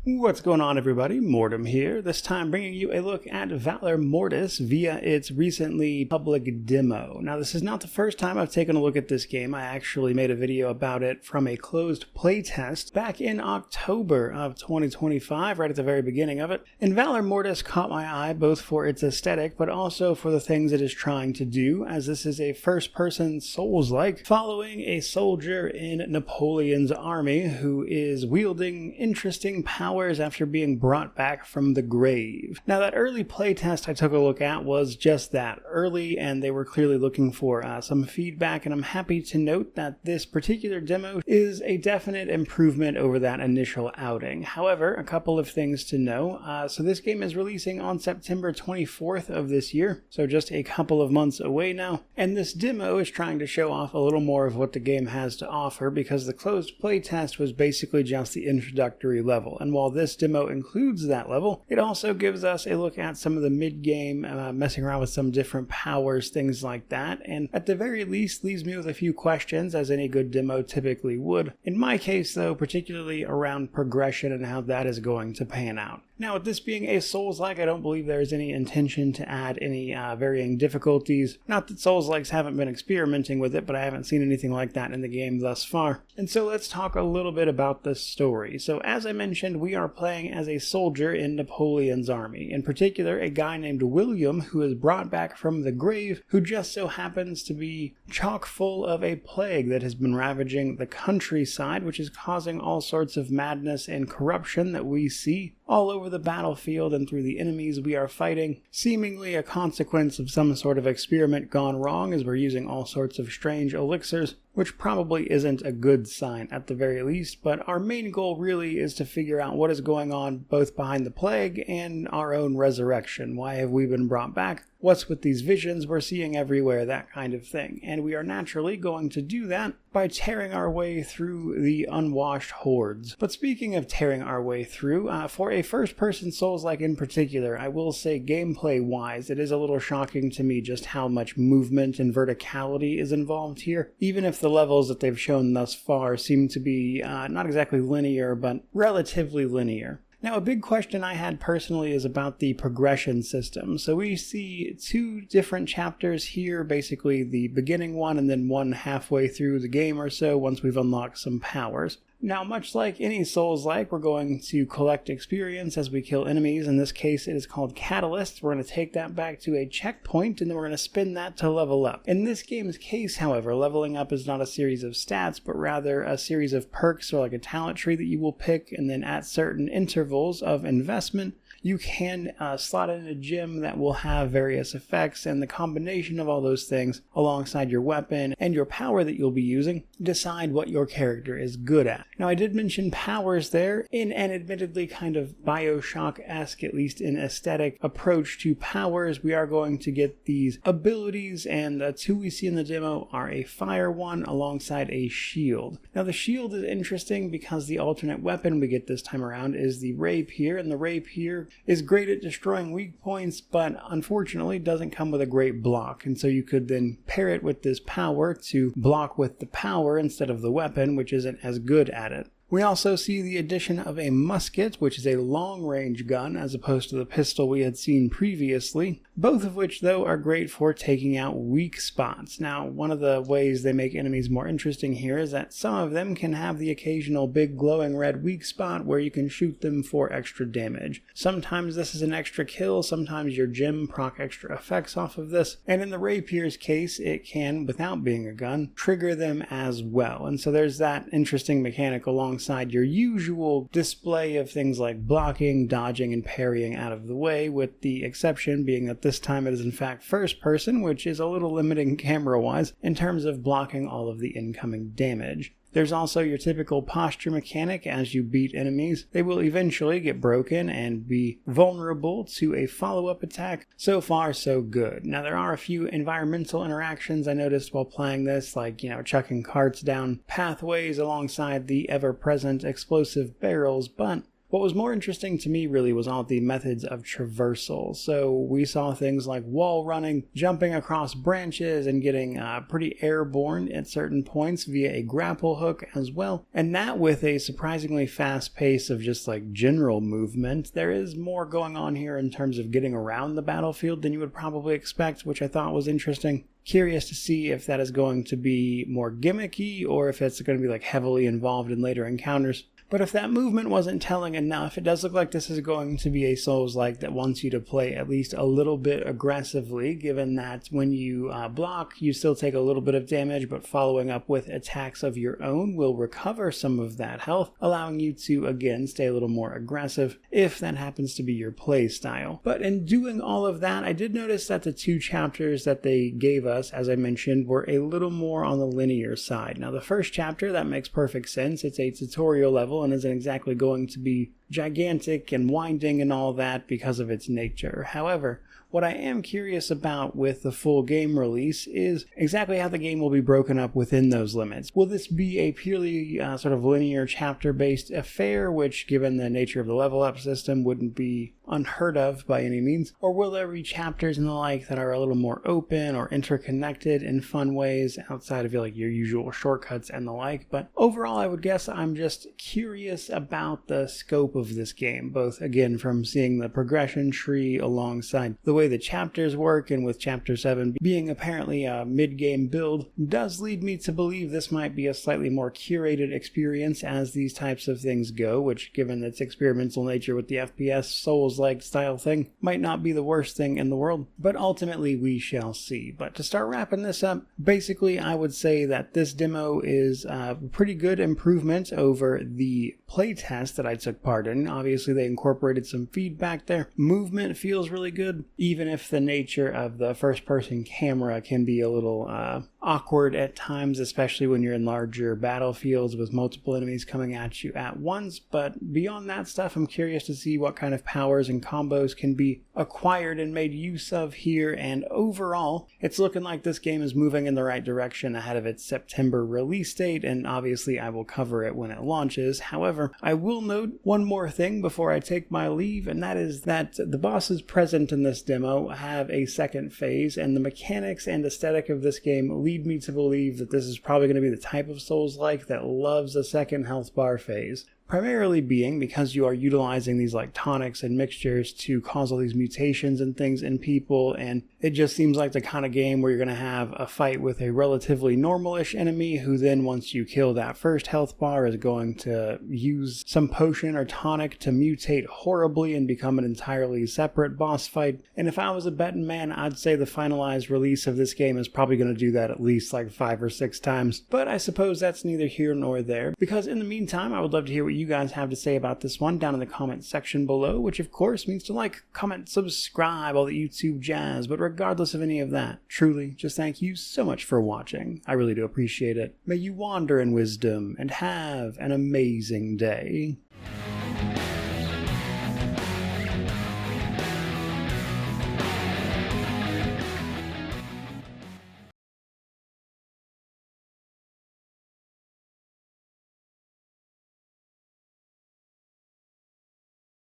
What's going on, everybody? Mortem here, this time bringing you a look at Valor Mortis via its recently public demo. Now, this is not the first time I've taken a look at this game. I actually made a video about it from a closed playtest back in October of 2025, right at the very beginning of it. And Valor Mortis caught my eye both for its aesthetic, but also for the things it is trying to do, as this is a first-person Souls-like, following a soldier in Napoleon's army who is wielding interesting powers after being brought back from the grave. Now, that early playtest I took a look at was just that, early, and they were clearly looking for some feedback, and I'm happy to note that this particular demo is a definite improvement over that initial outing. However, a couple of things to know. So this game is releasing on September 24th of this year, so just a couple of months away now, and this demo is trying to show off a little more of what the game has to offer, because the closed playtest was basically just the introductory level, and while this demo includes that level, it also gives us a look at some of the mid-game, messing around with some different powers, things like that, and at the very least leaves me with a few questions, as any good demo typically would. In my case, though, particularly around progression and how that is going to pan out. Now, with this being a Souls-like, I don't believe there is any intention to add any varying difficulties. Not that Souls-likes haven't been experimenting with it, but I haven't seen anything like that in the game thus far. And so let's talk a little bit about the story. So as I mentioned, we are playing as a soldier in Napoleon's army. In particular, a guy named William, who is brought back from the grave, who just so happens to be chock full of a plague that has been ravaging the countryside, which is causing all sorts of madness and corruption that we see all over the battlefield and through the enemies we are fighting, seemingly a consequence of some sort of experiment gone wrong, as we're using all sorts of strange elixirs, which probably isn't a good sign at the very least, but our main goal really is to figure out what is going on both behind the plague and our own resurrection. Why have we been brought back? What's with these visions we're seeing everywhere, that kind of thing. And we are naturally going to do that by tearing our way through the unwashed hordes. But speaking of tearing our way through, for a first-person Souls-like in particular, I will say gameplay-wise, it is a little shocking to me just how much movement and verticality is involved here, even if the levels that they've shown thus far seem to be not exactly linear, but relatively linear. Now, a big question I had personally is about the progression system. So we see two different chapters here, basically the beginning one and then one halfway through the game or so once we've unlocked some powers. Now, much like any Souls-like, we're going to collect experience as we kill enemies. In this case, it is called Catalyst. We're going to take that back to a checkpoint, and then we're going to spin that to level up. In this game's case, however, leveling up is not a series of stats, but rather a series of perks, or like a talent tree that you will pick, and then at certain intervals of investment, you can slot in a gem that will have various effects, and the combination of all those things alongside your weapon and your power that you'll be using decide what your character is good at. Now, I did mention powers there in an admittedly kind of Bioshock-esque, at least in aesthetic, approach to powers. We are going to get these abilities, and the two we see in the demo are a fire one alongside a shield. Now, the shield is interesting because the alternate weapon we get this time around is the rapier, and the rapier is great at destroying weak points, but unfortunately doesn't come with a great block, and so you could then pair it with this power to block with the power instead of the weapon, which isn't as good at it. We also see the addition of a musket, which is a long-range gun, as opposed to the pistol we had seen previously, both of which, though, are great for taking out weak spots. Now, one of the ways they make enemies more interesting here is that some of them can have the occasional big glowing red weak spot where you can shoot them for extra damage. Sometimes this is an extra kill, sometimes your gem proc extra effects off of this, and in the rapier's case, it can, without being a gun, trigger them as well. And so there's that interesting mechanic alongside your usual display of things like blocking, dodging, and parrying out of the way, with the exception being that this time it is in fact first person, which is a little limiting camera-wise in terms of blocking all of the incoming damage. There's also your typical posture mechanic. As you beat enemies, they will eventually get broken and be vulnerable to a follow-up attack. So far, so good. Now, there are a few environmental interactions I noticed while playing this, like, chucking carts down pathways alongside the ever-present explosive barrels, but What was more interesting to me really was all the methods of traversal. So we saw things like wall running, jumping across branches, and getting pretty airborne at certain points via a grapple hook as well. And that with a surprisingly fast pace of just like general movement. There is more going on here in terms of getting around the battlefield than you would probably expect, which I thought was interesting. Curious to see if that is going to be more gimmicky or if it's going to be like heavily involved in later encounters. But if that movement wasn't telling enough, it does look like this is going to be a Souls-like that wants you to play at least a little bit aggressively, given that when you block, you still take a little bit of damage, but following up with attacks of your own will recover some of that health, allowing you to, again, stay a little more aggressive if that happens to be your play style. But in doing all of that, I did notice that the 2 chapters that they gave us, as I mentioned, were a little more on the linear side. Now, the first chapter, that makes perfect sense. It's a tutorial level and isn't exactly going to be gigantic and winding and all that because of its nature. However, what I am curious about with the full game release is exactly how the game will be broken up within those limits. Will this be a purely sort of linear chapter-based affair, which, given the nature of the level-up system, wouldn't be unheard of by any means? Or will there be chapters and the like that are a little more open or interconnected in fun ways outside of like your usual shortcuts and the like? But overall, I would guess I'm just curious about the scope of this game, both again from seeing the progression tree alongside the way the chapters work, and with chapter 7 being apparently a mid-game build, does lead me to believe this might be a slightly more curated experience as these types of things go, which, given its experimental nature with the FPS Souls-like style thing, might not be the worst thing in the world. But ultimately we shall see. But to start wrapping this up, basically I would say that this demo is a pretty good improvement over the playtest that I took part in. Obviously they incorporated some feedback there. Movement feels really good, even if the nature of the first-person camera can be a little awkward at times, especially when you're in larger battlefields with multiple enemies coming at you at once. But beyond that stuff, I'm curious to see what kind of powers and combos can be acquired and made use of here, and overall, it's looking like this game is moving in the right direction ahead of its September release date, and obviously I will cover it when it launches. However, I will note one more thing before I take my leave, and that is that the bosses present in this demo have a second phase, and the mechanics and aesthetic of this game lead me to believe that this is probably going to be the type of Souls-like that loves a second health bar phase. Primarily being because you are utilizing these like tonics and mixtures to cause all these mutations and things in people, and it just seems like the kind of game where you're going to have a fight with a relatively normal-ish enemy who then, once you kill that first health bar, is going to use some potion or tonic to mutate horribly and become an entirely separate boss fight. And if I was a betting man, I'd say the finalized release of this game is probably going to do that at least like 5 or 6 times. But I suppose that's neither here nor there, because in the meantime, I would love to hear what you guys have to say about this one down in the comment section below, which of course means to like, comment, subscribe, all the YouTube jazz. But regardless of any of that, truly, just thank you so much for watching. I really do appreciate it. May you wander in wisdom and have an amazing day.